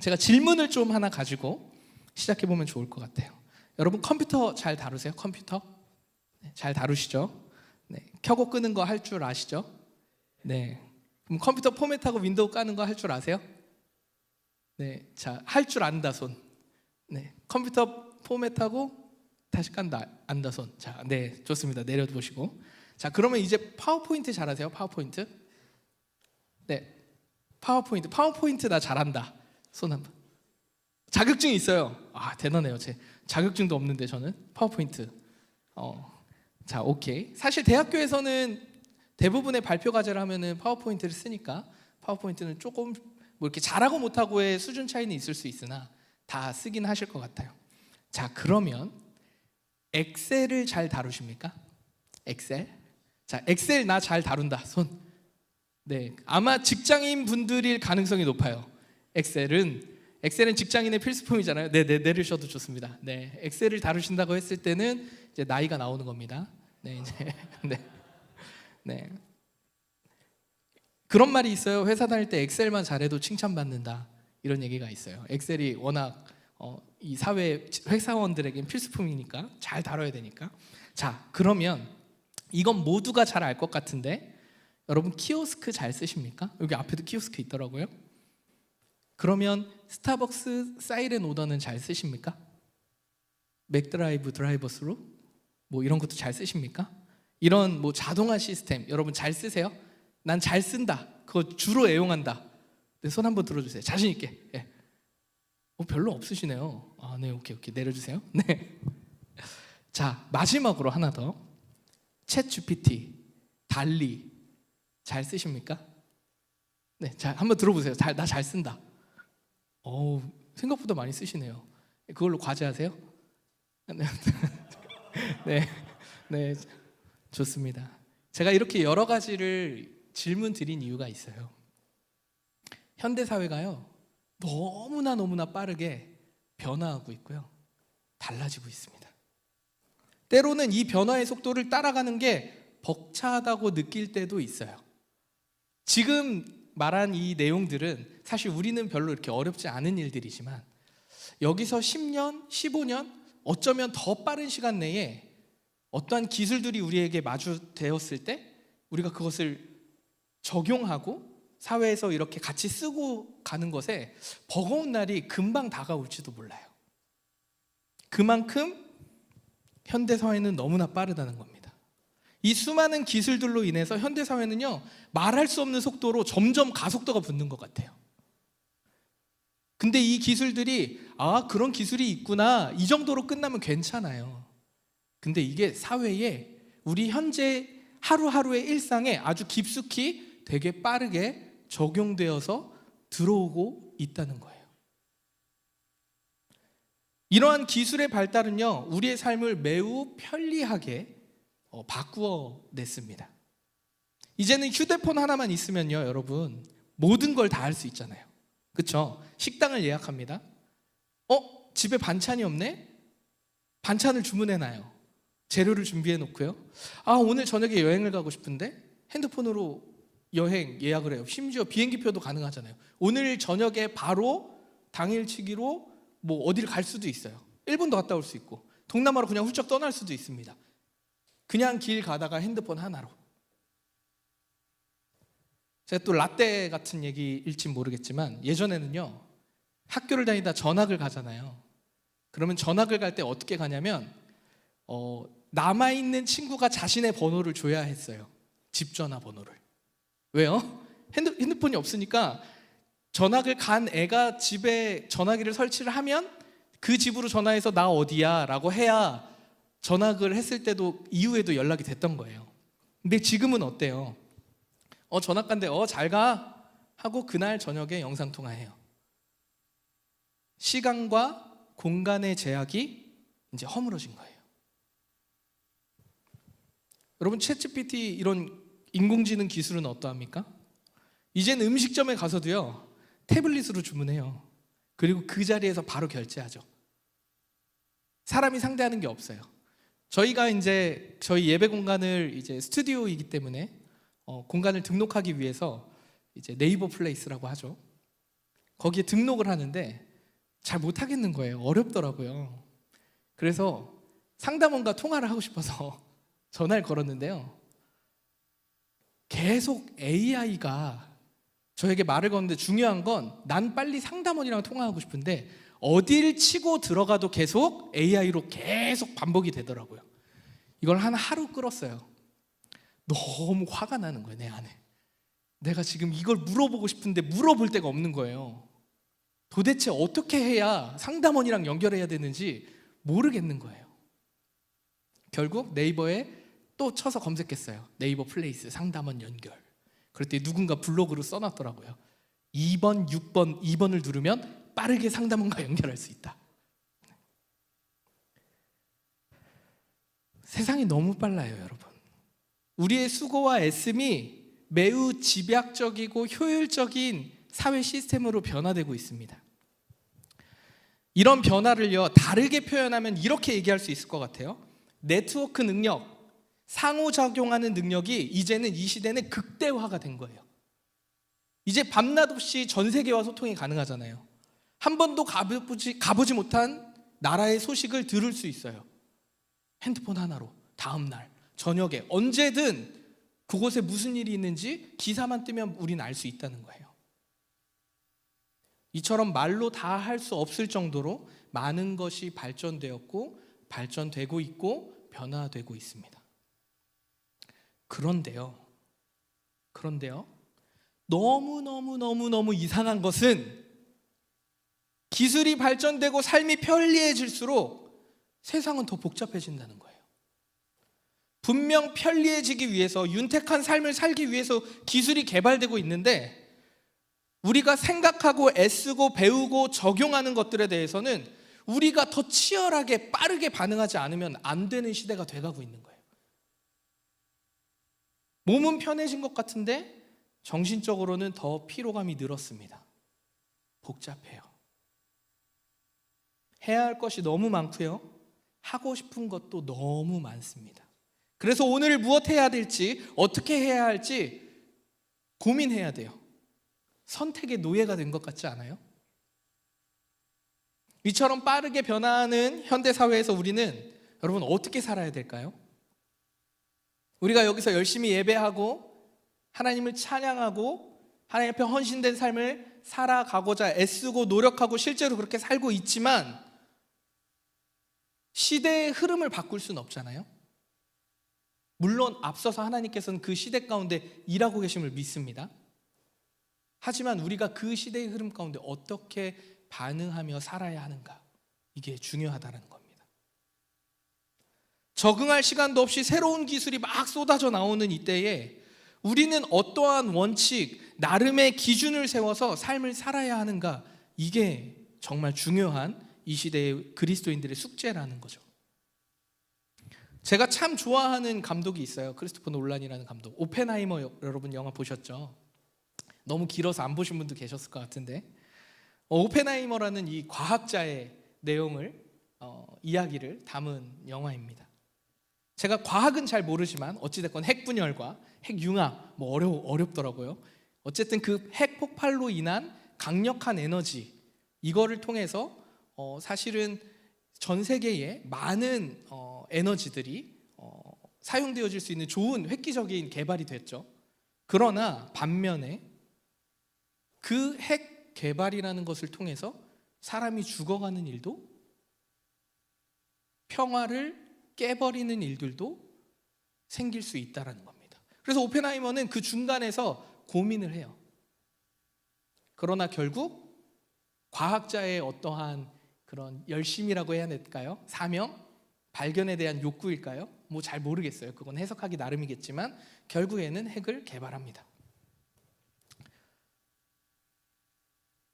제가 질문을 좀 하나 가지고 시작해 보면 좋을 것 같아요. 여러분 컴퓨터 잘 다루세요? 컴퓨터? 네, 잘 다루시죠? 네, 켜고 끄는 거 할 줄 아시죠? 네. 그럼 컴퓨터 포맷하고 윈도우 까는 거 할 줄 아세요? 네, 자, 할 줄 안다 손. 네, 컴퓨터 포맷하고 다시 깐다 안다 손. 자, 네, 좋습니다. 내려보시고. 자, 그러면 이제 파워포인트 잘하세요? 파워포인트? 네, 파워포인트 나 잘한다. 손 한번. 자격증이 있어요. 아, 대단해요. 제 자격증도 없는데 저는 파워포인트. 자, 오케이. 사실 대학교에서는 대부분의 발표 과제를 하면은 파워포인트를 쓰니까 파워포인트는 조금 뭐 이렇게 잘하고 못하고의 수준 차이는 있을 수 있으나 다 쓰긴 하실 것 같아요. 자, 그러면 엑셀을 잘 다루십니까? 엑셀? 자, 엑셀 나 잘 다룬다. 손. 네, 아마 직장인 분들일 가능성이 높아요. 엑셀은 직장인의 필수품이잖아요. 네, 내리셔도 좋습니다. 네, 엑셀을 다루신다고 했을 때는 이제 나이가 나오는 겁니다. 네, 이제 네. 그런 말이 있어요. 회사 다닐 때 엑셀만 잘해도 칭찬받는다. 이런 얘기가 있어요. 엑셀이 워낙 이 사회 회사원들에겐 필수품이니까 잘 다뤄야 되니까. 자, 그러면 이건 모두가 잘 알 것 같은데 여러분 키오스크 잘 쓰십니까? 여기 앞에도 키오스크 있더라고요. 그러면 스타벅스 사이렌 오더는 잘 쓰십니까? 맥드라이브 드라이버스루 뭐 이런 것도 잘 쓰십니까? 이런 뭐 자동화 시스템 여러분 잘 쓰세요? 난 잘 쓴다. 그거 주로 애용한다. 네, 손 한번 들어주세요. 자신 있게. 예. 별로 없으시네요. 아, 네, 오케이 내려주세요. 네. 자, 마지막으로 하나 더. 챗 GPT, 달리 잘 쓰십니까? 네, 자, 한번 들어보세요. 나 잘 쓴다. 생각보다 많이 쓰시네요. 그걸로 과제하세요? 네, 네, 좋습니다. 제가 이렇게 여러 가지를 질문 드린 이유가 있어요. 현대 사회가요 너무나 빠르게 변화하고 있고요, 달라지고 있습니다. 때로는 이 변화의 속도를 따라가는 게 벅차다고 느낄 때도 있어요. 지금 말한 이 내용들은 사실 우리는 별로 이렇게 어렵지 않은 일들이지만 여기서 10년, 15년, 어쩌면 더 빠른 시간 내에 어떠한 기술들이 우리에게 마주되었을 때 우리가 그것을 적용하고 사회에서 이렇게 같이 쓰고 가는 것에 버거운 날이 금방 다가올지도 몰라요. 그만큼 현대사회는 너무나 빠르다는 겁니다. 이 수많은 기술들로 인해서 현대사회는요 말할 수 없는 속도로 점점 가속도가 붙는 것 같아요. 근데 이 기술들이 그런 기술이 있구나 이 정도로 끝나면 괜찮아요. 근데 이게 사회에 우리 현재 하루하루의 일상에 아주 깊숙이 되게 빠르게 적용되어서 들어오고 있다는 거예요. 이러한 기술의 발달은요 우리의 삶을 매우 편리하게 바꾸어 냈습니다. 이제는 휴대폰 하나만 있으면요 여러분 모든 걸 다 할 수 있잖아요. 그렇죠? 식당을 예약합니다. 집에 반찬이 없네? 반찬을 주문해놔요. 재료를 준비해 놓고요. 오늘 저녁에 여행을 가고 싶은데 핸드폰으로 여행 예약을 해요. 심지어 비행기표도 가능하잖아요. 오늘 저녁에 바로 당일치기로 뭐 어디를 갈 수도 있어요. 일본도 갔다 올 수 있고 동남아로 그냥 훌쩍 떠날 수도 있습니다. 그냥 길 가다가 핸드폰 하나로. 제가 또 라떼 같은 얘기일진 모르겠지만 예전에는요 학교를 다니다 전학을 가잖아요. 그러면 전학을 갈 때 어떻게 가냐면 남아있는 친구가 자신의 번호를 줘야 했어요. 집 전화 번호를. 왜요? 핸드폰이 없으니까 전학을 간 애가 집에 전화기를 설치를 하면 그 집으로 전화해서 나 어디야 라고 해야 전학을 했을 때도 이후에도 연락이 됐던 거예요. 근데 지금은 어때요? 전학 간대 잘 가 하고 그날 저녁에 영상통화해요. 시간과 공간의 제약이 이제 허물어진 거예요. 여러분 챗GPT 이런 인공지능 기술은 어떠합니까? 이제는 음식점에 가서도요 태블릿으로 주문해요. 그리고 그 자리에서 바로 결제하죠. 사람이 상대하는 게 없어요. 저희가 이제 저희 예배 공간을 이제 스튜디오이기 때문에 공간을 등록하기 위해서 이제 네이버 플레이스라고 하죠. 거기에 등록을 하는데 잘 못하겠는 거예요. 어렵더라고요. 그래서 상담원과 통화를 하고 싶어서 전화를 걸었는데요. 계속 AI가 저에게 말을 거는데, 중요한 건 난 빨리 상담원이랑 통화하고 싶은데 어딜 치고 들어가도 계속 AI로 계속 반복이 되더라고요. 이걸 한 하루 끌었어요. 너무 화가 나는 거예요, 내 안에. 내가 지금 이걸 물어보고 싶은데 물어볼 데가 없는 거예요. 도대체 어떻게 해야 상담원이랑 연결해야 되는지 모르겠는 거예요. 결국 네이버에 또 쳐서 검색했어요. 네이버 플레이스 상담원 연결. 그랬더니 누군가 블로그로 써놨더라고요. 2번, 6번, 2번을 누르면 빠르게 상담원과 연결할 수 있다. 세상이 너무 빨라요, 여러분. 우리의 수고와 애씀이 매우 집약적이고 효율적인 사회 시스템으로 변화되고 있습니다. 이런 변화를요, 다르게 표현하면 이렇게 얘기할 수 있을 것 같아요. 네트워크 능력, 상호작용하는 능력이 이제는 이 시대는 극대화가 된 거예요. 이제 밤낮 없이 전 세계와 소통이 가능하잖아요. 한 번도 가보지 못한 나라의 소식을 들을 수 있어요. 핸드폰 하나로 다음날 저녁에 언제든 그곳에 무슨 일이 있는지 기사만 뜨면 우리는 알 수 있다는 거예요. 이처럼 말로 다 할 수 없을 정도로 많은 것이 발전되었고 발전되고 있고 변화되고 있습니다. 그런데요, 너무 이상한 것은 기술이 발전되고 삶이 편리해질수록 세상은 더 복잡해진다는 거예요. 분명 편리해지기 위해서, 윤택한 삶을 살기 위해서 기술이 개발되고 있는데, 우리가 생각하고 애쓰고 배우고 적용하는 것들에 대해서는 우리가 더 치열하게 빠르게 반응하지 않으면 안 되는 시대가 돼가고 있는 거예요. 몸은 편해진 것 같은데 정신적으로는 더 피로감이 늘었습니다. 복잡해요. 해야 할 것이 너무 많고요, 하고 싶은 것도 너무 많습니다. 그래서 오늘 무엇 해야 될지, 어떻게 해야 할지 고민해야 돼요. 선택의 노예가 된 것 같지 않아요? 이처럼 빠르게 변화하는 현대사회에서 우리는, 여러분, 어떻게 살아야 될까요? 우리가 여기서 열심히 예배하고 하나님을 찬양하고 하나님 앞에 헌신된 삶을 살아가고자 애쓰고 노력하고 실제로 그렇게 살고 있지만 시대의 흐름을 바꿀 수는 없잖아요. 물론 앞서서 하나님께서는 그 시대 가운데 일하고 계심을 믿습니다. 하지만 우리가 그 시대의 흐름 가운데 어떻게 반응하며 살아야 하는가, 이게 중요하다는 겁니다. 적응할 시간도 없이 새로운 기술이 막 쏟아져 나오는 이때에 우리는 어떠한 원칙, 나름의 기준을 세워서 삶을 살아야 하는가, 이게 정말 중요한 이 시대의 그리스도인들의 숙제라는 거죠. 제가 참 좋아하는 감독이 있어요. 크리스토퍼 놀란이라는 감독. 오펜하이머, 여러분 영화 보셨죠? 너무 길어서 안 보신 분도 계셨을 것 같은데, 오펜하이머라는 이 과학자의 내용을 이야기를 담은 영화입니다. 제가 과학은 잘 모르지만 어찌됐건 핵분열과 핵융합 어렵더라고요. 어쨌든 그 핵 폭발로 인한 강력한 에너지, 이거를 통해서 사실은 전 세계에 많은 에너지들이 사용되어질 수 있는 좋은 획기적인 개발이 됐죠. 그러나 반면에 그 핵 개발이라는 것을 통해서 사람이 죽어가는 일도, 평화를 깨버리는 일들도 생길 수 있다는 겁니다. 그래서 오펜하이머는 그 중간에서 고민을 해요. 그러나 결국 과학자의 어떠한 그런 열심이라고 해야 될까요? 사명? 발견에 대한 욕구일까요? 잘 모르겠어요. 그건 해석하기 나름이겠지만 결국에는 핵을 개발합니다.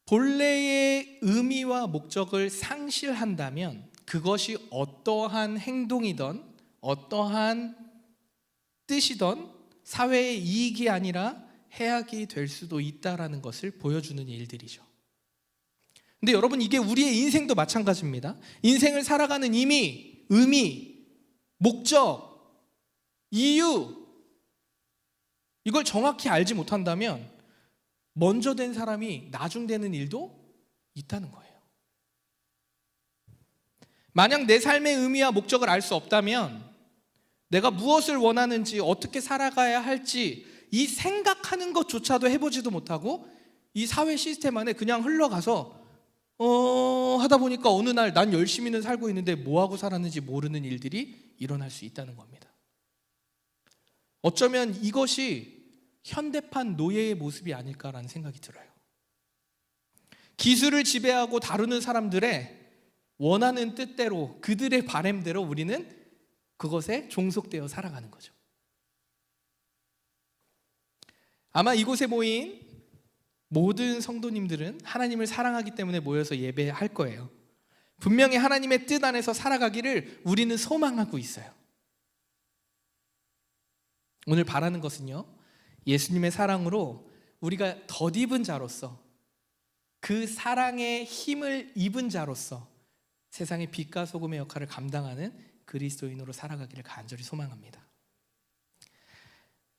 본래의 의미와 목적을 상실한다면 그것이 어떠한 행동이든 어떠한 뜻이든 사회의 이익이 아니라 해악이 될 수도 있다라는 것을 보여주는 일들이죠. 근데 여러분, 이게 우리의 인생도 마찬가지입니다. 인생을 살아가는 의미, 목적, 이유, 이걸 정확히 알지 못한다면 먼저 된 사람이 나중되는 일도 있다는 거예요. 만약 내 삶의 의미와 목적을 알 수 없다면 내가 무엇을 원하는지, 어떻게 살아가야 할지 이 생각하는 것조차도 해보지도 못하고 이 사회 시스템 안에 그냥 흘러가서 하다 보니까 어느 날 난 열심히는 살고 있는데 뭐하고 살았는지 모르는 일들이 일어날 수 있다는 겁니다. 어쩌면 이것이 현대판 노예의 모습이 아닐까라는 생각이 들어요. 기술을 지배하고 다루는 사람들의 원하는 뜻대로, 그들의 바램대로 우리는 그것에 종속되어 살아가는 거죠. 아마 이곳에 모인 모든 성도님들은 하나님을 사랑하기 때문에 모여서 예배할 거예요. 분명히 하나님의 뜻 안에서 살아가기를 우리는 소망하고 있어요. 오늘 바라는 것은요, 예수님의 사랑으로 우리가 덧입은 자로서, 그 사랑의 힘을 입은 자로서 세상의 빛과 소금의 역할을 감당하는 그리스도인으로 살아가기를 간절히 소망합니다.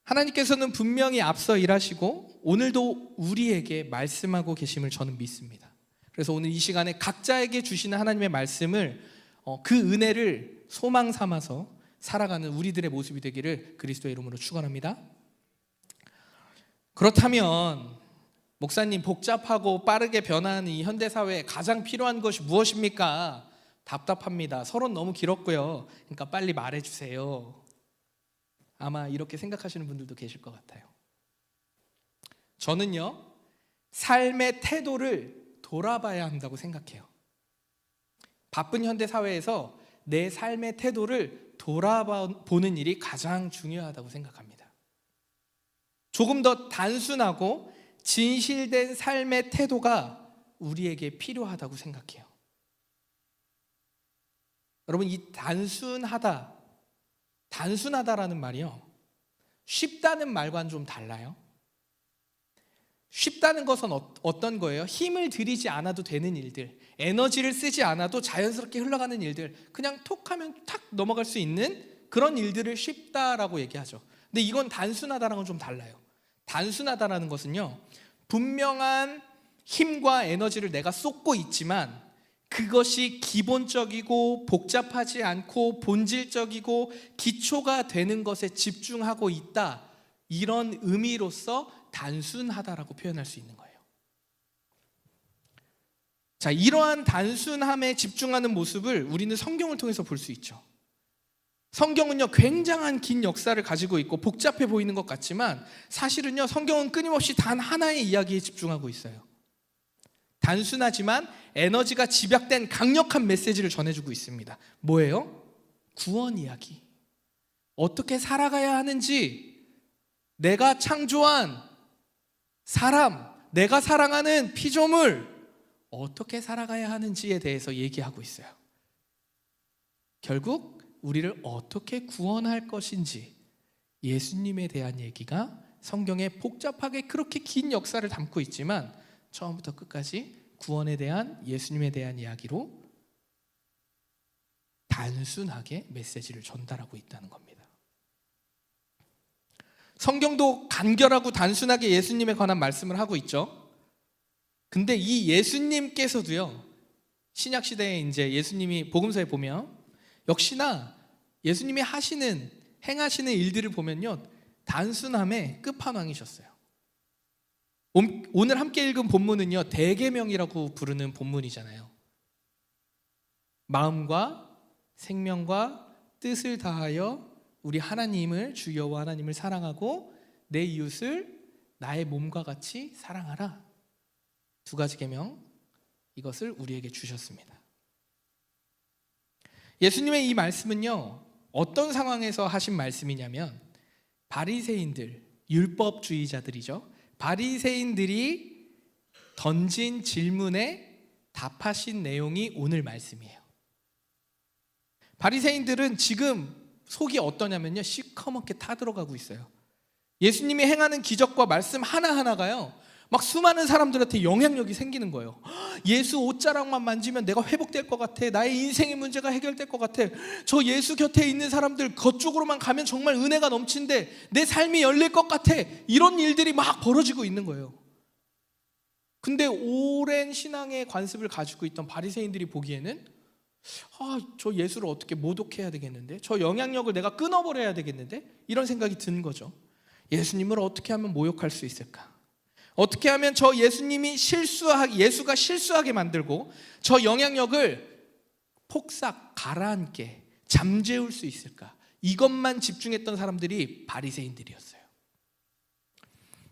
하나님께서는 분명히 앞서 일하시고 오늘도 우리에게 말씀하고 계심을 저는 믿습니다. 그래서 오늘 이 시간에 각자에게 주시는 하나님의 말씀을, 그 은혜를 소망 삼아서 살아가는 우리들의 모습이 되기를 그리스도의 이름으로 축원합니다. 그렇다면 목사님, 복잡하고 빠르게 변화하는 이 현대사회에 가장 필요한 것이 무엇입니까? 답답합니다. 서론 너무 길었고요. 그러니까 빨리 말해주세요. 아마 이렇게 생각하시는 분들도 계실 것 같아요. 저는요, 삶의 태도를 돌아봐야 한다고 생각해요. 바쁜 현대사회에서 내 삶의 태도를 돌아보는 일이 가장 중요하다고 생각합니다. 조금 더 단순하고 진실된 삶의 태도가 우리에게 필요하다고 생각해요. 여러분, 이 단순하다라는 말이요, 쉽다는 말과는 좀 달라요. 쉽다는 것은 어떤 거예요? 힘을 들이지 않아도 되는 일들, 에너지를 쓰지 않아도 자연스럽게 흘러가는 일들, 그냥 톡 하면 탁 넘어갈 수 있는 그런 일들을 쉽다라고 얘기하죠. 근데 이건 단순하다랑은 좀 달라요. 단순하다라는 것은요, 분명한 힘과 에너지를 내가 쏟고 있지만 그것이 기본적이고 복잡하지 않고 본질적이고 기초가 되는 것에 집중하고 있다, 이런 의미로서 단순하다라고 표현할 수 있는 거예요. 자, 이러한 단순함에 집중하는 모습을 우리는 성경을 통해서 볼 수 있죠. 성경은요, 굉장한 긴 역사를 가지고 있고 복잡해 보이는 것 같지만 사실은요, 성경은 끊임없이 단 하나의 이야기에 집중하고 있어요. 단순하지만 에너지가 집약된 강력한 메시지를 전해주고 있습니다. 뭐예요? 구원 이야기. 어떻게 살아가야 하는지, 내가 창조한 사람, 내가 사랑하는 피조물, 어떻게 살아가야 하는지에 대해서 얘기하고 있어요. 결국 우리를 어떻게 구원할 것인지, 예수님에 대한 얘기가 성경에 복잡하게 그렇게 긴 역사를 담고 있지만 처음부터 끝까지 구원에 대한, 예수님에 대한 이야기로 단순하게 메시지를 전달하고 있다는 겁니다. 성경도 간결하고 단순하게 예수님에 관한 말씀을 하고 있죠. 근데 이 예수님께서도요, 신약 시대에 이제 예수님이 복음서에 보면 역시나 예수님이 행하시는 일들을 보면요, 단순함의 끝판왕이셨어요. 오늘 함께 읽은 본문은요, 대계명이라고 부르는 본문이잖아요. 마음과 생명과 뜻을 다하여 우리 하나님을, 주 여호와 하나님을 사랑하고 내 이웃을 나의 몸과 같이 사랑하라. 두 가지 계명, 이것을 우리에게 주셨습니다. 예수님의 이 말씀은요, 어떤 상황에서 하신 말씀이냐면 바리새인들, 율법주의자들이죠. 바리새인들이 던진 질문에 답하신 내용이 오늘 말씀이에요. 바리새인들은 지금 속이 어떠냐면요, 시커멓게 타들어가고 있어요. 예수님이 행하는 기적과 말씀 하나하나가요, 막 수많은 사람들한테 영향력이 생기는 거예요. 예수 옷자락만 만지면 내가 회복될 것 같아, 나의 인생의 문제가 해결될 것 같아, 저 예수 곁에 있는 사람들 그쪽으로만 가면 정말 은혜가 넘친데 내 삶이 열릴 것 같아, 이런 일들이 막 벌어지고 있는 거예요. 근데 오랜 신앙의 관습을 가지고 있던 바리새인들이 보기에는 저 예수를 어떻게 모독해야 되겠는데, 저 영향력을 내가 끊어버려야 되겠는데, 이런 생각이 든 거죠. 예수님을 어떻게 하면 모욕할 수 있을까? 어떻게 하면 저 예수가 실수하게 만들고 저 영향력을 폭삭 가라앉게 잠재울 수 있을까? 이것만 집중했던 사람들이 바리새인들이었어요.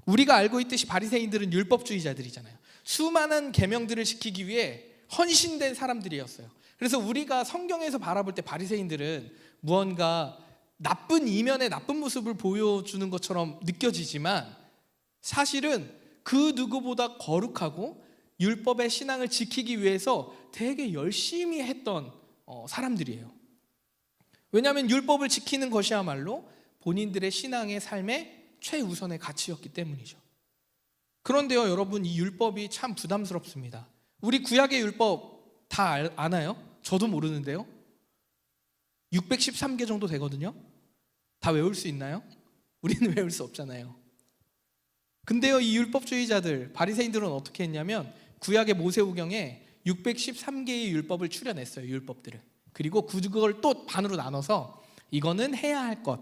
우리가 알고 있듯이 바리새인들은 율법주의자들이잖아요. 수많은 계명들을 지키기 위해 헌신된 사람들이었어요. 그래서 우리가 성경에서 바라볼 때 바리새인들은 무언가 나쁜 이면의 나쁜 모습을 보여주는 것처럼 느껴지지만, 사실은 그 누구보다 거룩하고 율법의 신앙을 지키기 위해서 되게 열심히 했던 사람들이에요. 왜냐하면 율법을 지키는 것이야말로 본인들의 신앙의 삶의 최우선의 가치였기 때문이죠. 그런데요, 여러분, 이 율법이 참 부담스럽습니다. 우리 구약의 율법 다 아나요? 저도 모르는데요. 613개 정도 되거든요. 다 외울 수 있나요? 우리는 외울 수 없잖아요. 근데요, 이 율법주의자들 바리새인들은 어떻게 했냐면 구약의 모세오경에 613개의 율법을 추려냈어요. 율법들을. 그리고 그걸 또 반으로 나눠서 이거는 해야 할 것,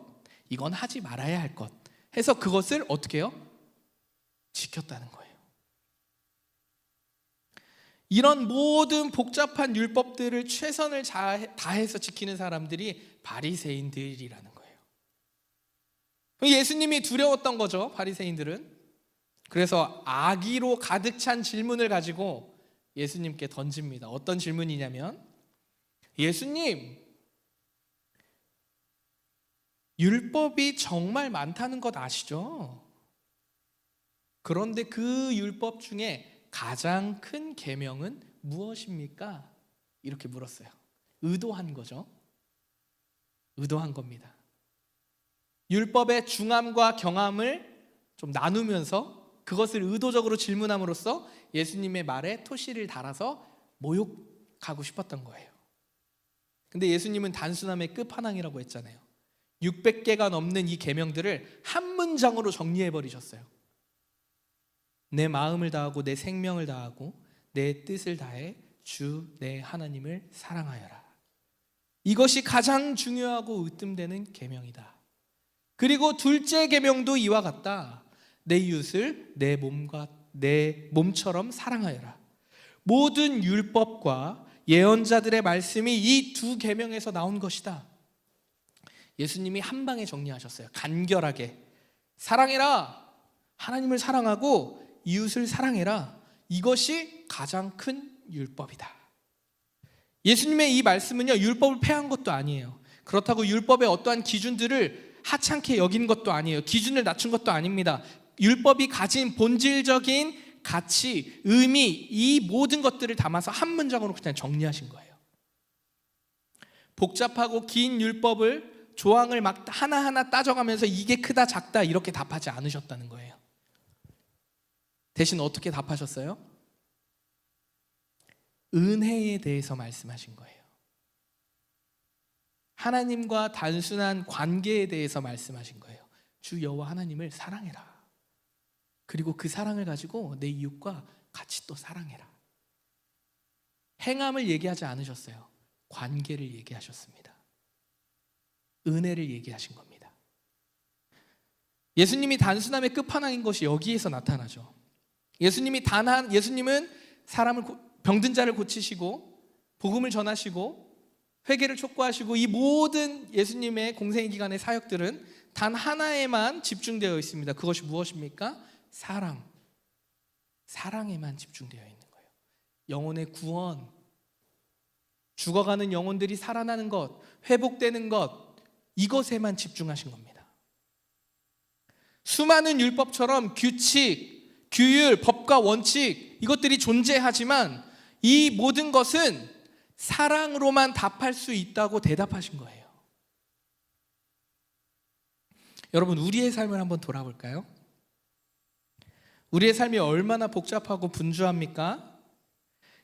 이건 하지 말아야 할 것 해서 그것을 어떻게 해요? 지켰다는 거예요. 이런 모든 복잡한 율법들을 최선을 다해서 지키는 사람들이 바리새인들이라는 거예요. 예수님이 두려웠던 거죠, 바리새인들은. 그래서 악의로 가득 찬 질문을 가지고 예수님께 던집니다. 어떤 질문이냐면, 예수님, 율법이 정말 많다는 것 아시죠? 그런데 그 율법 중에 가장 큰 계명은 무엇입니까? 이렇게 물었어요. 의도한 거죠. 의도한 겁니다. 율법의 중함과 경함을 좀 나누면서 그것을 의도적으로 질문함으로써 예수님의 말에 토시를 달아서 모욕하고 싶었던 거예요. 근데 예수님은 단순함의 끝판왕이라고 했잖아요. 600개가 넘는 이 계명들을 한 문장으로 정리해 버리셨어요. 내 마음을 다하고 내 생명을 다하고 내 뜻을 다해 주 내 하나님을 사랑하여라. 이것이 가장 중요하고 으뜸되는 계명이다. 그리고 둘째 계명도 이와 같다. 내 이웃을 내 몸처럼 사랑하여라. 모든 율법과 예언자들의 말씀이 이 두 계명에서 나온 것이다. 예수님이 한 방에 정리하셨어요. 간결하게. 사랑해라. 하나님을 사랑하고 이웃을 사랑해라. 이것이 가장 큰 율법이다. 예수님의 이 말씀은요, 율법을 폐한 것도 아니에요. 그렇다고 율법의 어떠한 기준들을 하찮게 여긴 것도 아니에요. 기준을 낮춘 것도 아닙니다. 율법이 가진 본질적인 가치, 의미, 이 모든 것들을 담아서 한 문장으로 그냥 정리하신 거예요. 복잡하고 긴 율법을 조항을 막 하나하나 따져가면서 이게 크다 작다 이렇게 답하지 않으셨다는 거예요. 대신 어떻게 답하셨어요? 은혜에 대해서 말씀하신 거예요. 하나님과 단순한 관계에 대해서 말씀하신 거예요. 주 여호와 하나님을 사랑해라. 그리고 그 사랑을 가지고 내 이웃과 같이 또 사랑해라. 행함을 얘기하지 않으셨어요. 관계를 얘기하셨습니다. 은혜를 얘기하신 겁니다. 예수님이 단순함의 끝판왕인 것이 여기에서 나타나죠. 예수님은 병든 자를 고치시고 복음을 전하시고 회개를 촉구하시고 이 모든 예수님의 공생의 기간의 사역들은 단 하나에만 집중되어 있습니다. 그것이 무엇입니까? 사랑에만 집중되어 있는 거예요. 영혼의 구원, 죽어가는 영혼들이 살아나는 것, 회복되는 것, 이것에만 집중하신 겁니다. 수많은 율법처럼 규칙, 규율, 법과 원칙 이것들이 존재하지만 이 모든 것은 사랑으로만 답할 수 있다고 대답하신 거예요. 여러분, 우리의 삶을 한번 돌아볼까요? 우리의 삶이 얼마나 복잡하고 분주합니까?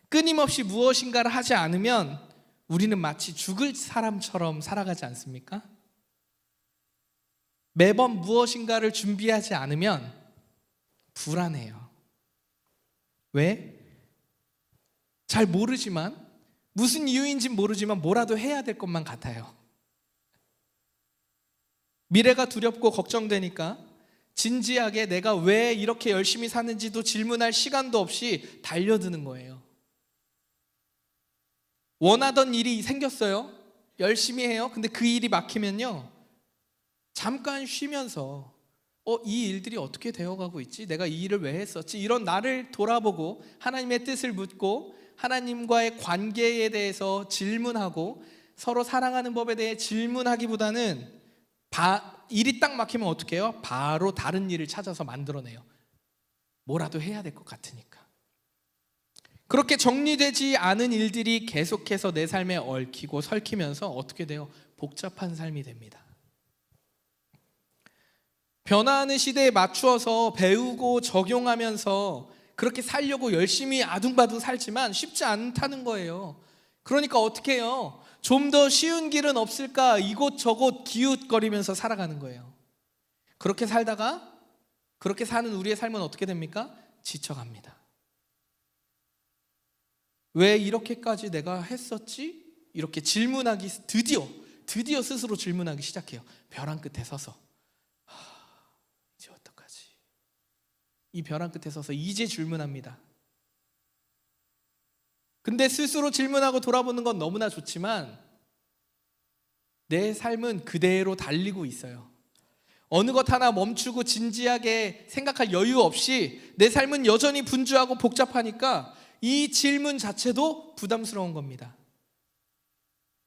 끊임없이 무엇인가를 하지 않으면 우리는 마치 죽을 사람처럼 살아가지 않습니까? 매번 무엇인가를 준비하지 않으면 불안해요. 왜? 잘 모르지만, 무슨 이유인지는 모르지만 뭐라도 해야 될 것만 같아요. 미래가 두렵고 걱정되니까 진지하게 내가 왜 이렇게 열심히 사는지도 질문할 시간도 없이 달려드는 거예요. 원하던 일이 생겼어요. 열심히 해요. 근데 그 일이 막히면요, 잠깐 쉬면서 이 일들이 어떻게 되어가고 있지? 내가 이 일을 왜 했었지? 이런 나를 돌아보고 하나님의 뜻을 묻고 하나님과의 관계에 대해서 질문하고 서로 사랑하는 법에 대해 질문하기보다는 일이 딱 막히면 어떻게 해요? 바로 다른 일을 찾아서 만들어내요. 뭐라도 해야 될 것 같으니까. 그렇게 정리되지 않은 일들이 계속해서 내 삶에 얽히고 설키면서 어떻게 돼요? 복잡한 삶이 됩니다. 변화하는 시대에 맞추어서 배우고 적용하면서 그렇게 살려고 열심히 아둥바둥 살지만 쉽지 않다는 거예요. 그러니까 어떻게 해요? 좀 더 쉬운 길은 없을까 이곳저곳 기웃거리면서 살아가는 거예요. 그렇게 살다가 그렇게 사는 우리의 삶은 어떻게 됩니까? 지쳐갑니다. 왜 이렇게까지 내가 했었지? 이렇게 질문하기, 드디어 스스로 질문하기 시작해요. 벼랑 끝에 서서 이제 어떡하지? 이 벼랑 끝에 서서 이제 질문합니다. 근데 스스로 질문하고 돌아보는 건 너무나 좋지만 내 삶은 그대로 달리고 있어요. 어느 것 하나 멈추고 진지하게 생각할 여유 없이 내 삶은 여전히 분주하고 복잡하니까 이 질문 자체도 부담스러운 겁니다.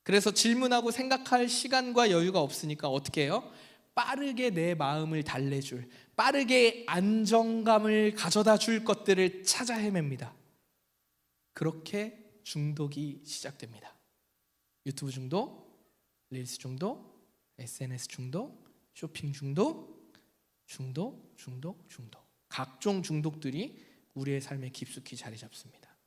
그래서 질문하고 생각할 시간과 여유가 없으니까 어떻게 해요? 빠르게 내 마음을 달래줄, 빠르게 안정감을 가져다 줄 것들을 찾아 헤맵니다. 그렇게 중독이 시작됩니다. 유튜브 중독, 릴스 중독, SNS 중독, 쇼핑 중독, 각종 중독들이 우리의 삶에 깊숙이 자리 잡습니다.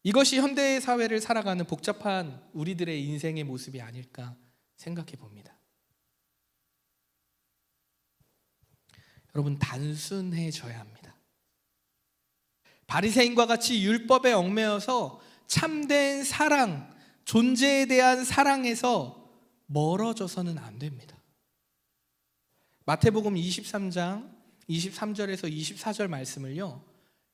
이것이 현대의 사회를 살아가는 복잡한 우리들의 인생의 모습이 아닐까 생각해 봅니다. 여러분, 단순해져야 합니다. 바리새인과 같이 율법에 얽매여서 참된 사랑, 존재에 대한 사랑에서 멀어져서는 안 됩니다. 마태복음 23장 23절에서 24절 말씀을요,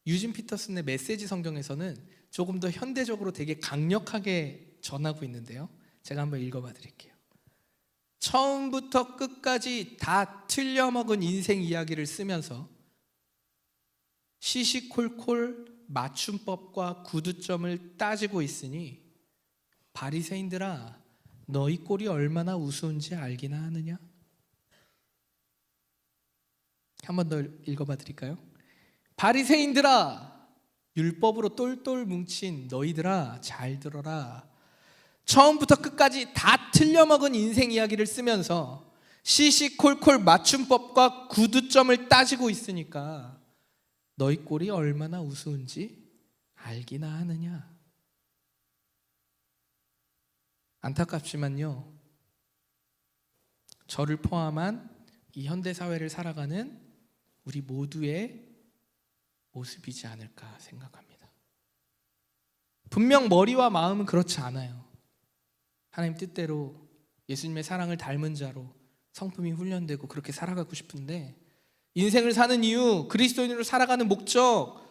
유진 피터슨의 메시지 성경에서는 조금 더 현대적으로 되게 강력하게 전하고 있는데요, 제가 한번 읽어봐 드릴게요. 처음부터 끝까지 다 틀려먹은 인생 이야기를 쓰면서 시시콜콜 맞춤법과 구두점을 따지고 있으니 바리새인들아, 너희 꼴이 얼마나 우스운지 알기나 하느냐? 한 번 더 읽어봐 드릴까요? 바리새인들아, 율법으로 똘똘 뭉친 너희들아, 잘 들어라. 처음부터 끝까지 다 틀려먹은 인생 이야기를 쓰면서 시시콜콜 맞춤법과 구두점을 따지고 있으니까 너희 꼴이 얼마나 우스운지 알기나 하느냐? 안타깝지만요, 저를 포함한 이 현대 사회를 살아가는 우리 모두의 모습이지 않을까 생각합니다. 분명 머리와 마음은 그렇지 않아요. 하나님 뜻대로 예수님의 사랑을 닮은 자로 성품이 훈련되고 그렇게 살아가고 싶은데, 인생을 사는 이유, 그리스도인으로 살아가는 목적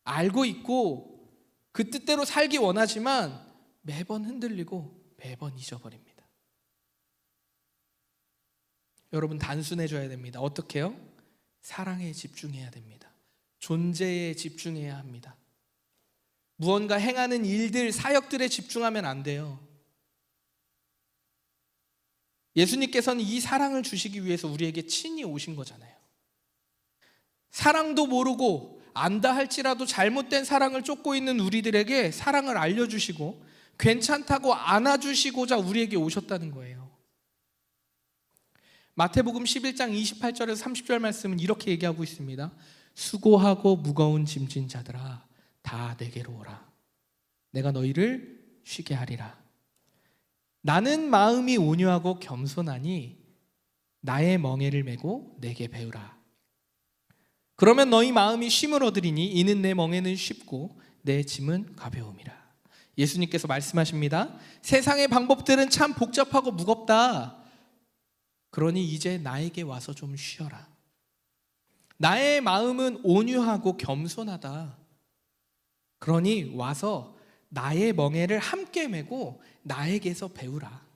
알고 있고 그 뜻대로 살기 원하지만 매번 흔들리고 매번 잊어버립니다. 여러분, 단순해져야 됩니다. 어떻게 해요? 사랑에 집중해야 됩니다. 존재에 집중해야 합니다. 무언가 행하는 일들, 사역들에 집중하면 안 돼요. 예수님께서는 이 사랑을 주시기 위해서 우리에게 친히 오신 거잖아요. 사랑도 모르고 안다 할지라도 잘못된 사랑을 쫓고 있는 우리들에게 사랑을 알려주시고 괜찮다고 안아주시고자 우리에게 오셨다는 거예요. 마태복음 11장 28절에서 30절 말씀은 이렇게 얘기하고 있습니다. 수고하고 무거운 짐진 자들아, 다 내게로 오라. 내가 너희를 쉬게 하리라. 나는 마음이 온유하고 겸손하니 나의 멍에를 메고 내게 배우라. 그러면 너희 마음이 쉼을 얻으리니 이는 내 멍에는 쉽고 내 짐은 가벼움이라. 예수님께서 말씀하십니다. 세상의 방법들은 참 복잡하고 무겁다. 그러니 이제 나에게 와서 좀 쉬어라. 나의 마음은 온유하고 겸손하다. 그러니 와서 나의 멍에를 함께 메고 나에게서 배우라.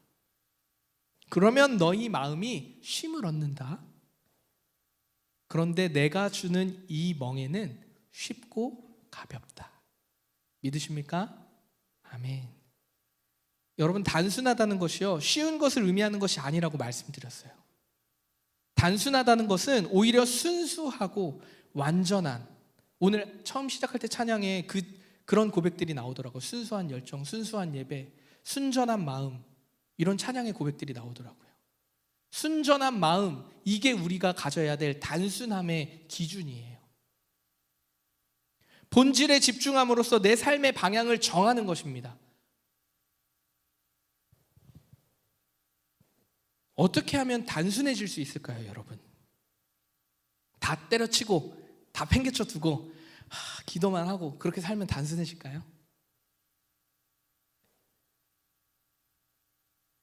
그러면 너희 마음이 쉼을 얻는다. 그런데 내가 주는 이 멍에는 쉽고 가볍다. 믿으십니까? 아멘. 여러분, 단순하다는 것이요, 쉬운 것을 의미하는 것이 아니라고 말씀드렸어요. 단순하다는 것은 오히려 순수하고 완전한, 오늘 처음 시작할 때 찬양에 그런 고백들이 나오더라고요. 순수한 열정, 순수한 예배, 순전한 마음, 이런 찬양의 고백들이 나오더라고요. 순전한 마음, 이게 우리가 가져야 될 단순함의 기준이에요. 본질에 집중함으로써 내 삶의 방향을 정하는 것입니다. 어떻게 하면 단순해질 수 있을까요, 여러분? 다 때려치고 다 팽개쳐 두고 기도만 하고 그렇게 살면 단순해질까요?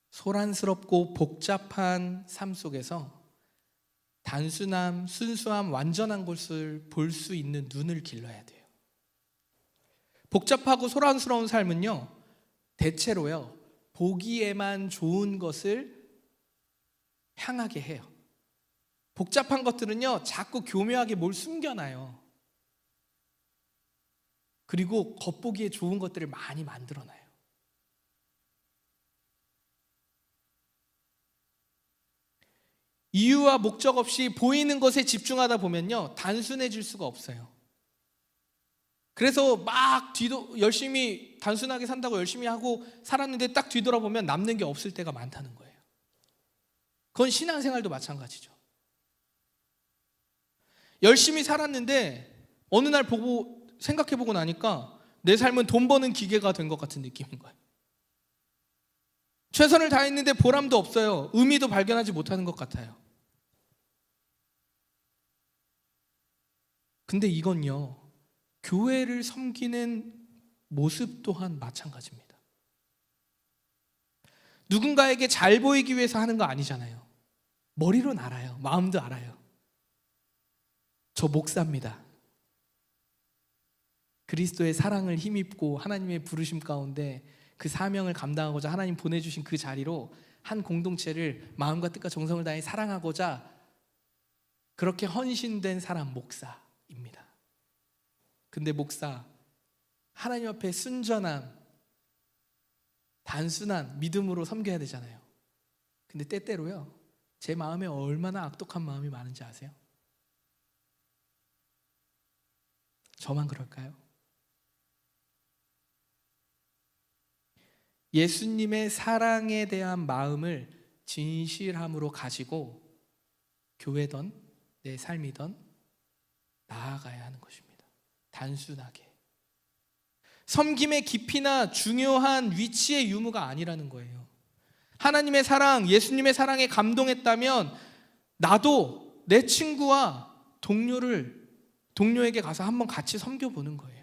소란스럽고 복잡한 삶 속에서 단순함, 순수함, 완전한 것을 볼 수 있는 눈을 길러야 돼요. 복잡하고 소란스러운 삶은요, 대체로요, 보기에만 좋은 것을 향하게 해요. 복잡한 것들은요, 자꾸 교묘하게 뭘 숨겨놔요. 그리고 겉보기에 좋은 것들을 많이 만들어놔요. 이유와 목적 없이 보이는 것에 집중하다 보면요, 단순해질 수가 없어요. 그래서 막 열심히 단순하게 산다고 열심히 하고 살았는데 딱 뒤돌아보면 남는 게 없을 때가 많다는 거예요. 그건 신앙생활도 마찬가지죠. 열심히 살았는데 어느 날 보고 생각해보고 나니까 내 삶은 돈 버는 기계가 된 것 같은 느낌인 거예요. 최선을 다했는데 보람도 없어요. 의미도 발견하지 못하는 것 같아요. 근데 이건요, 교회를 섬기는 모습 또한 마찬가지입니다. 누군가에게 잘 보이기 위해서 하는 거 아니잖아요. 머리로는 알아요. 마음도 알아요. 저 목사입니다. 그리스도의 사랑을 힘입고 하나님의 부르심 가운데 그 사명을 감당하고자 하나님 보내주신 그 자리로 한 공동체를 마음과 뜻과 정성을 다해 사랑하고자 그렇게 헌신된 사람, 목사입니다. 근데 목사, 하나님 앞에 순전한, 단순한 믿음으로 섬겨야 되잖아요. 근데 때때로요, 제 마음에 얼마나 악독한 마음이 많은지 아세요? 저만 그럴까요? 예수님의 사랑에 대한 마음을 진실함으로 가지고 교회든 내 삶이든 나아가야 하는 것입니다. 단순하게. 섬김의 깊이나 중요한 위치의 유무가 아니라는 거예요. 하나님의 사랑, 예수님의 사랑에 감동했다면 나도 내 친구와 동료에게 가서 한번 같이 섬겨보는 거예요.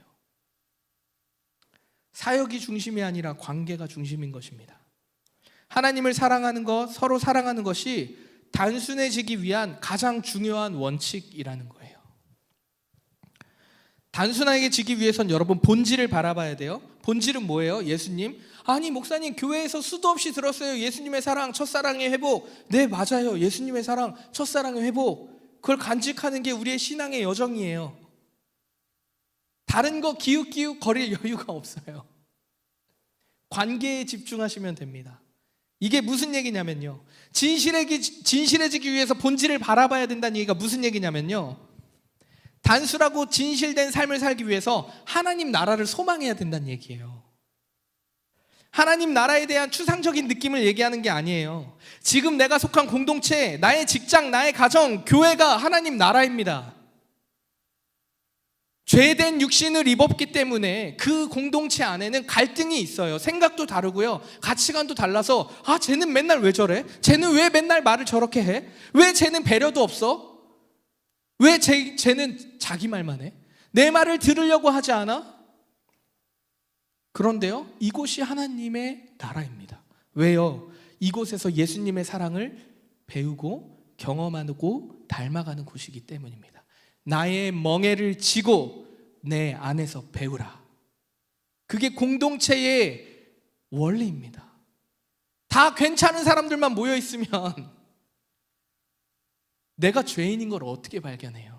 사역이 중심이 아니라 관계가 중심인 것입니다. 하나님을 사랑하는 것, 서로 사랑하는 것이 단순해지기 위한 가장 중요한 원칙이라는 거예요. 단순해지기 위해선 여러분 본질을 바라봐야 돼요. 본질은 뭐예요? 예수님. 아니 목사님, 교회에서 수도 없이 들었어요. 예수님의 사랑, 첫사랑의 회복. 네, 맞아요. 예수님의 사랑, 첫사랑의 회복. 그걸 간직하는 게 우리의 신앙의 여정이에요. 다른 거 기웃기웃 거릴 여유가 없어요. 관계에 집중하시면 됩니다. 이게 무슨 얘기냐면요, 진실해지기 위해서 본질을 바라봐야 된다는 얘기가 무슨 얘기냐면요, 단순하고 진실된 삶을 살기 위해서 하나님 나라를 소망해야 된다는 얘기예요. 하나님 나라에 대한 추상적인 느낌을 얘기하는 게 아니에요. 지금 내가 속한 공동체, 나의 직장, 나의 가정, 교회가 하나님 나라입니다. 죄된 육신을 입었기 때문에 그 공동체 안에는 갈등이 있어요. 생각도 다르고요, 가치관도 달라서 쟤는 맨날 왜 저래? 쟤는 왜 맨날 말을 저렇게 해? 왜 쟤는 배려도 없어? 왜 쟤는 자기 말만 해? 내 말을 들으려고 하지 않아? 그런데요, 이곳이 하나님의 나라입니다. 왜요? 이곳에서 예수님의 사랑을 배우고 경험하고 닮아가는 곳이기 때문입니다. 나의 멍에를 지고 내 안에서 배우라. 그게 공동체의 원리입니다. 다 괜찮은 사람들만 모여 있으면 내가 죄인인 걸 어떻게 발견해요?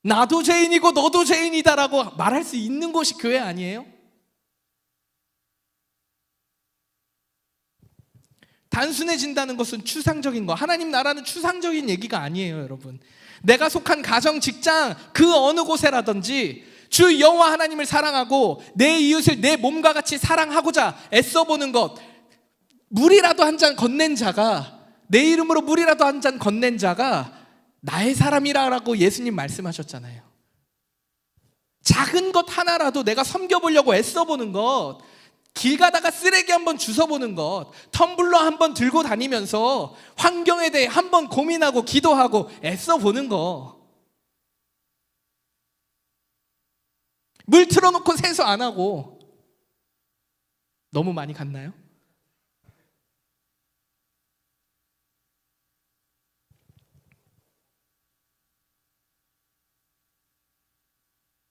나도 죄인이고 너도 죄인이다라고 말할 수 있는 곳이 교회 아니에요? 단순해진다는 것은 추상적인 거, 하나님 나라는 추상적인 얘기가 아니에요, 여러분. 내가 속한 가정, 직장, 그 어느 곳에라든지 주 여호와 하나님을 사랑하고 내 이웃을 내 몸과 같이 사랑하고자 애써보는 것, 물이라도 한 잔 건넨 자가, 내 이름으로 물이라도 한 잔 건넨 자가 나의 사람이라고 예수님 말씀하셨잖아요. 작은 것 하나라도 내가 섬겨보려고 애써보는 것, 길 가다가 쓰레기 한번 주워보는 것, 텀블러 한번 들고 다니면서 환경에 대해 한번 고민하고 기도하고 애써보는 거, 물 틀어놓고 세수 안 하고. 너무 많이 갔나요?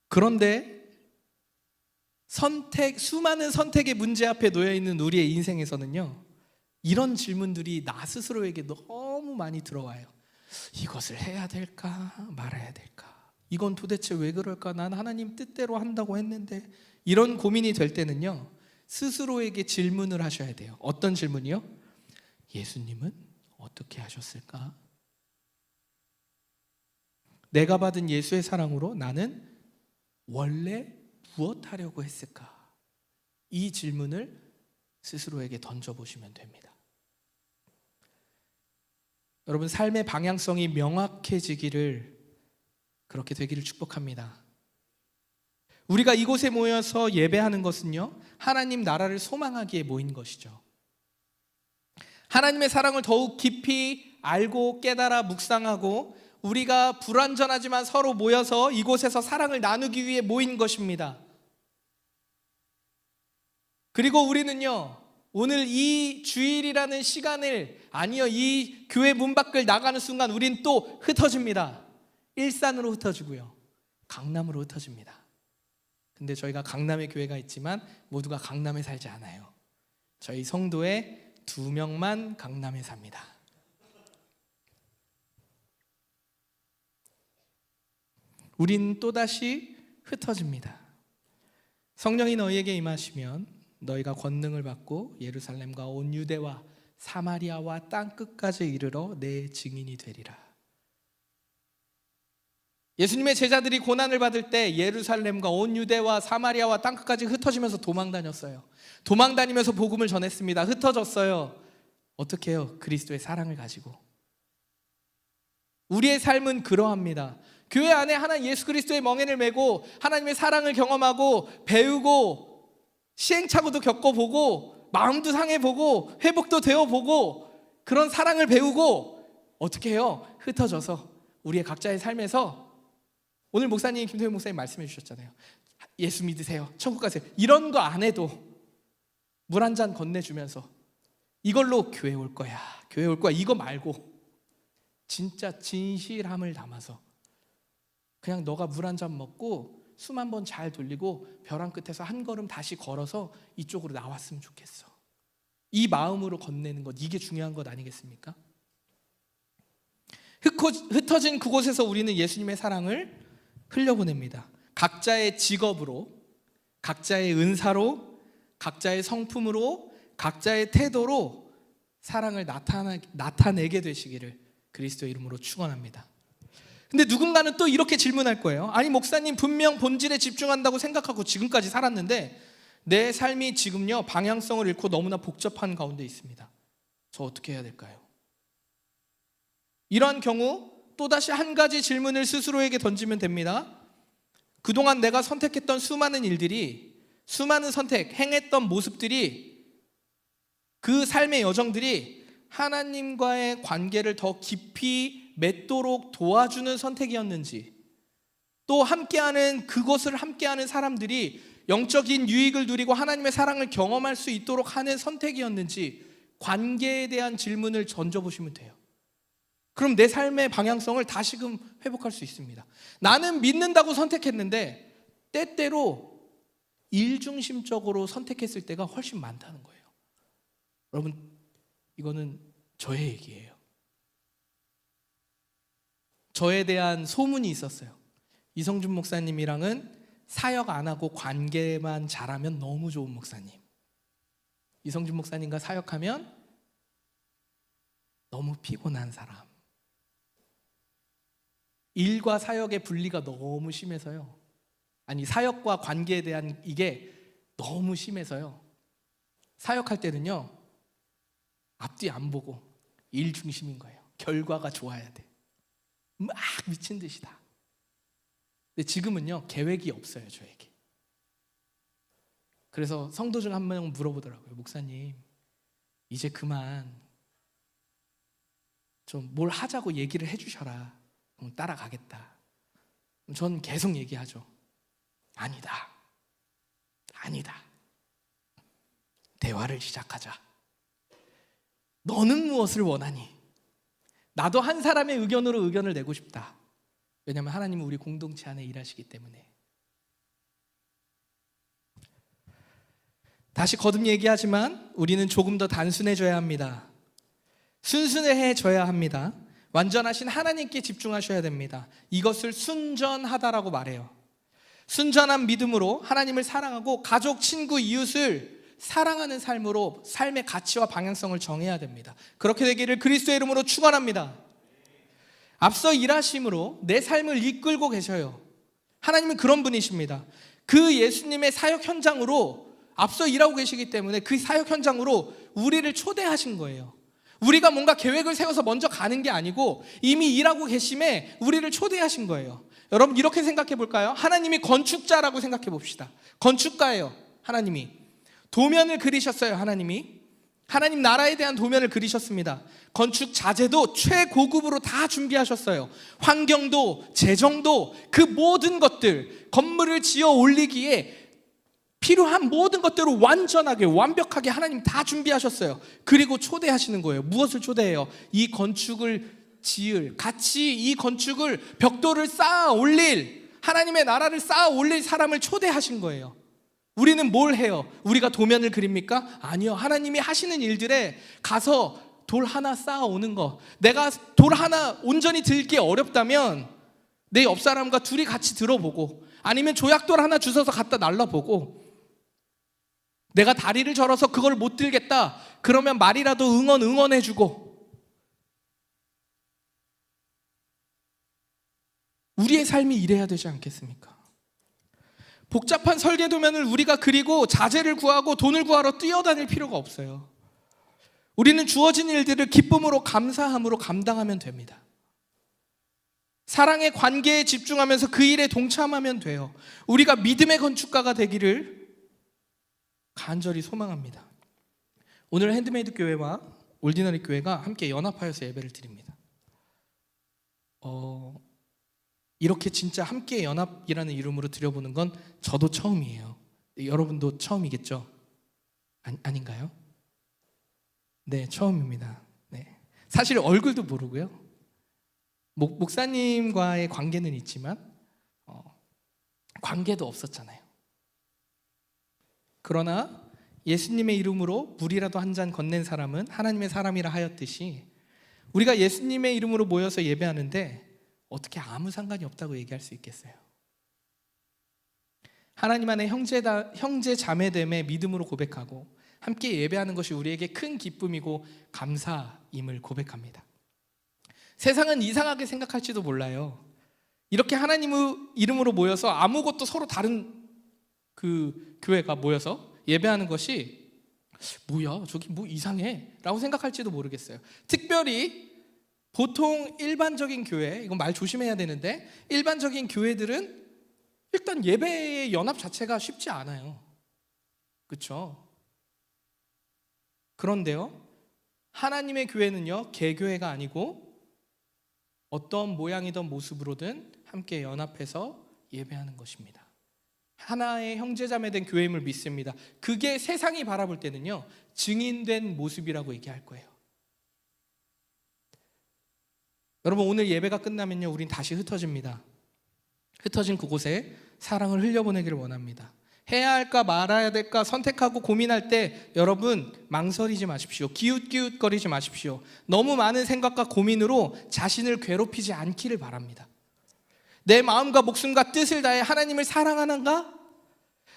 그런데 수많은 선택의 문제 앞에 놓여 있는 우리의 인생에서는요, 이런 질문들이 나 스스로에게 너무 많이 들어와요. 이것을 해야 될까 말아야 될까? 이건 도대체 왜 그럴까? 난 하나님 뜻대로 한다고 했는데. 이런 고민이 될 때는요, 스스로에게 질문을 하셔야 돼요. 어떤 질문이요? 예수님은 어떻게 하셨을까? 내가 받은 예수의 사랑으로 나는 원래 무엇 하려고 했을까? 이 질문을 스스로에게 던져보시면 됩니다. 여러분, 삶의 방향성이 명확해지기를, 그렇게 되기를 축복합니다. 우리가 이곳에 모여서 예배하는 것은요, 하나님 나라를 소망하기에 모인 것이죠. 하나님의 사랑을 더욱 깊이 알고 깨달아 묵상하고 우리가 불완전하지만 서로 모여서 이곳에서 사랑을 나누기 위해 모인 것입니다. 그리고 우리는요, 오늘 이 주일이라는 시간을, 아니요, 이 교회 문 밖을 나가는 순간 우린 또 흩어집니다. 일산으로 흩어지고요, 강남으로 흩어집니다. 근데 저희가 강남에 교회가 있지만 모두가 강남에 살지 않아요. 저희 성도의 2명만 강남에 삽니다. 우린 또다시 흩어집니다. 성령이 너희에게 임하시면 너희가 권능을 받고 예루살렘과 온 유대와 사마리아와 땅끝까지 이르러 내 증인이 되리라. 예수님의 제자들이 고난을 받을 때 예루살렘과 온 유대와 사마리아와 땅끝까지 흩어지면서 도망 다녔어요. 도망 다니면서 복음을 전했습니다. 흩어졌어요. 어떻게 해요? 그리스도의 사랑을 가지고. 우리의 삶은 그러합니다. 교회 안에 하나님 예수 그리스도의 멍에를 메고 하나님의 사랑을 경험하고 배우고 시행착오도 겪어보고 마음도 상해보고 회복도 되어보고 그런 사랑을 배우고 어떻게 해요? 흩어져서 우리의 각자의 삶에서, 오늘 목사님, 김도현 목사님 말씀해 주셨잖아요. 예수 믿으세요, 천국 가세요, 이런 거 안 해도 물 한 잔 건네주면서 이걸로 교회 올 거야, 교회 올 거야, 이거 말고 진짜 진실함을 담아서 그냥 너가 물 한 잔 먹고 숨 한 번 잘 돌리고 벼랑 끝에서 한 걸음 다시 걸어서 이쪽으로 나왔으면 좋겠어. 이 마음으로 건네는 것, 이게 중요한 것 아니겠습니까? 흩어진 그곳에서 우리는 예수님의 사랑을 흘려보냅니다. 각자의 직업으로, 각자의 은사로, 각자의 성품으로, 각자의 태도로 사랑을 나타내게 되시기를 그리스도의 이름으로 축원합니다. 근데 누군가는 또 이렇게 질문할 거예요. 아니 목사님, 분명 본질에 집중한다고 생각하고 지금까지 살았는데 내 삶이 지금요 방향성을 잃고 너무나 복잡한 가운데 있습니다. 저 어떻게 해야 될까요? 이러한 경우 또다시 한 가지 질문을 스스로에게 던지면 됩니다. 그동안 내가 선택했던 수많은 일들이, 수많은 선택, 행했던 모습들이, 그 삶의 여정들이 하나님과의 관계를 더 깊이 맺도록 도와주는 선택이었는지, 또 함께하는 그것을 함께하는 사람들이 영적인 유익을 누리고 하나님의 사랑을 경험할 수 있도록 하는 선택이었는지 관계에 대한 질문을 던져보시면 돼요. 그럼 내 삶의 방향성을 다시금 회복할 수 있습니다. 나는 믿는다고 선택했는데 때때로 일중심적으로 선택했을 때가 훨씬 많다는 거예요. 여러분, 이거는 저의 얘기예요. 저에 대한 소문이 있었어요. 이성준 목사님이랑은 사역 안 하고 관계만 잘하면 너무 좋은 목사님. 이성준 목사님과 사역하면 너무 피곤한 사람. 일과 사역의 분리가 너무 심해서요. 아니, 사역과 관계에 대한 이게 너무 심해서요. 사역할 때는요, 앞뒤 안 보고 일 중심인 거예요. 결과가 좋아야 돼. 막 미친 듯이다. 근데 지금은요, 계획이 없어요, 저에게. 그래서 성도 중 한 명 물어보더라고요. 목사님, 이제 그만 좀 뭘 하자고 얘기를 해주셔라. 그럼 따라가겠다. 전 계속 얘기하죠. 아니다. 대화를 시작하자. 너는 무엇을 원하니? 나도 한 사람의 의견으로 의견을 내고 싶다. 왜냐하면 하나님은 우리 공동체 안에 일하시기 때문에. 다시 거듭 얘기하지만 우리는 조금 더 단순해져야 합니다. 순수해져야 합니다. 완전하신 하나님께 집중하셔야 됩니다. 이것을 순전하다라고 말해요. 순전한 믿음으로 하나님을 사랑하고 가족, 친구, 이웃을 사랑하는 삶으로 삶의 가치와 방향성을 정해야 됩니다. 그렇게 되기를 그리스도의 이름으로 축원합니다. 앞서 일하심으로 내 삶을 이끌고 계셔요. 하나님은 그런 분이십니다. 그 예수님의 사역 현장으로 앞서 일하고 계시기 때문에 그 사역 현장으로 우리를 초대하신 거예요. 우리가 뭔가 계획을 세워서 먼저 가는 게 아니고 이미 일하고 계심에 우리를 초대하신 거예요. 여러분, 이렇게 생각해 볼까요? 하나님이 건축자라고 생각해 봅시다. 건축가예요. 하나님이 도면을 그리셨어요. 하나님 나라에 대한 도면을 그리셨습니다. 건축 자재도 최고급으로 다 준비하셨어요. 환경도, 재정도, 그 모든 것들, 건물을 지어 올리기에 필요한 모든 것들을 완전하게, 완벽하게 하나님 다 준비하셨어요. 그리고 초대하시는 거예요. 무엇을 초대해요? 이 건축을 지을, 같이 이 건축을, 벽돌을 쌓아 올릴, 하나님의 나라를 쌓아 올릴 사람을 초대하신 거예요. 우리는 뭘 해요? 우리가 도면을 그립니까? 아니요. 하나님이 하시는 일들에 가서 돌 하나 쌓아 오는 거. 내가 돌 하나 온전히 들기 어렵다면 내 옆 사람과 둘이 같이 들어보고, 아니면 조약돌 하나 주워서 갖다 날라보고, 내가 다리를 절어서 그걸 못 들겠다 그러면 말이라도 응원해주고, 우리의 삶이 이래야 되지 않겠습니까? 복잡한 설계 도면을 우리가 그리고 자재를 구하고 돈을 구하러 뛰어다닐 필요가 없어요. 우리는 주어진 일들을 기쁨으로, 감사함으로 감당하면 됩니다. 사랑의 관계에 집중하면서 그 일에 동참하면 돼요. 우리가 믿음의 건축가가 되기를 간절히 소망합니다. 오늘 핸드메이드 교회와 올디너리 교회가 함께 연합하여서 예배를 드립니다. 이렇게 진짜 함께 연합이라는 이름으로 드려보는 건 저도 처음이에요. 여러분도 처음이겠죠? 아닌가요? 네, 처음입니다. 네. 사실 얼굴도 모르고요. 목사님과의 관계는 있지만 관계도 없었잖아요. 그러나 예수님의 이름으로 물이라도 한 잔 건넨 사람은 하나님의 사람이라 하였듯이, 우리가 예수님의 이름으로 모여서 예배하는데 어떻게 아무 상관이 없다고 얘기할 수 있겠어요? 하나님 안에 형제 자매됨의 믿음으로 고백하고 함께 예배하는 것이 우리에게 큰 기쁨이고 감사임을 고백합니다. 세상은 이상하게 생각할지도 몰라요. 이렇게 하나님의 이름으로 모여서 아무것도 서로 다른 그 교회가 모여서 예배하는 것이 뭐야, 저기 뭐 이상해 라고 생각할지도 모르겠어요. 특별히 보통 일반적인 교회, 이건 말 조심해야 되는데, 일반적인 교회들은 일단 예배의 연합 자체가 쉽지 않아요. 그렇죠? 그런데요, 하나님의 교회는요, 개교회가 아니고 어떤 모양이든 모습으로든 함께 연합해서 예배하는 것입니다. 하나의 형제자매된 교회임을 믿습니다. 그게 세상이 바라볼 때는요, 증인된 모습이라고 얘기할 거예요. 여러분, 오늘 예배가 끝나면요, 우린 다시 흩어집니다. 흩어진 그곳에 사랑을 흘려보내기를 원합니다. 해야 할까 말아야 될까 선택하고 고민할 때 여러분 망설이지 마십시오. 기웃기웃거리지 마십시오. 너무 많은 생각과 고민으로 자신을 괴롭히지 않기를 바랍니다. 내 마음과 목숨과 뜻을 다해 하나님을 사랑하는가?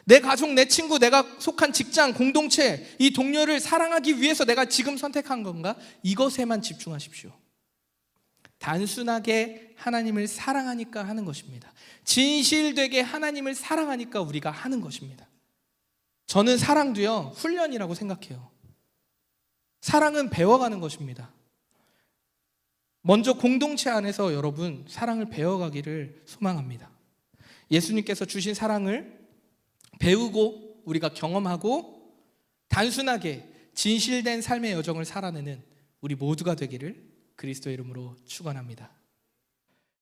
내 가족, 내 친구, 내가 속한 직장, 공동체, 이 동료를 사랑하기 위해서 내가 지금 선택한 건가? 이것에만 집중하십시오. 단순하게 하나님을 사랑하니까 하는 것입니다. 진실되게 하나님을 사랑하니까 우리가 하는 것입니다. 저는 사랑도요, 훈련이라고 생각해요. 사랑은 배워가는 것입니다. 먼저 공동체 안에서 여러분 사랑을 배워가기를 소망합니다. 예수님께서 주신 사랑을 배우고 우리가 경험하고 단순하게 진실된 삶의 여정을 살아내는 우리 모두가 되기를 그리스도의 이름으로 축원합니다.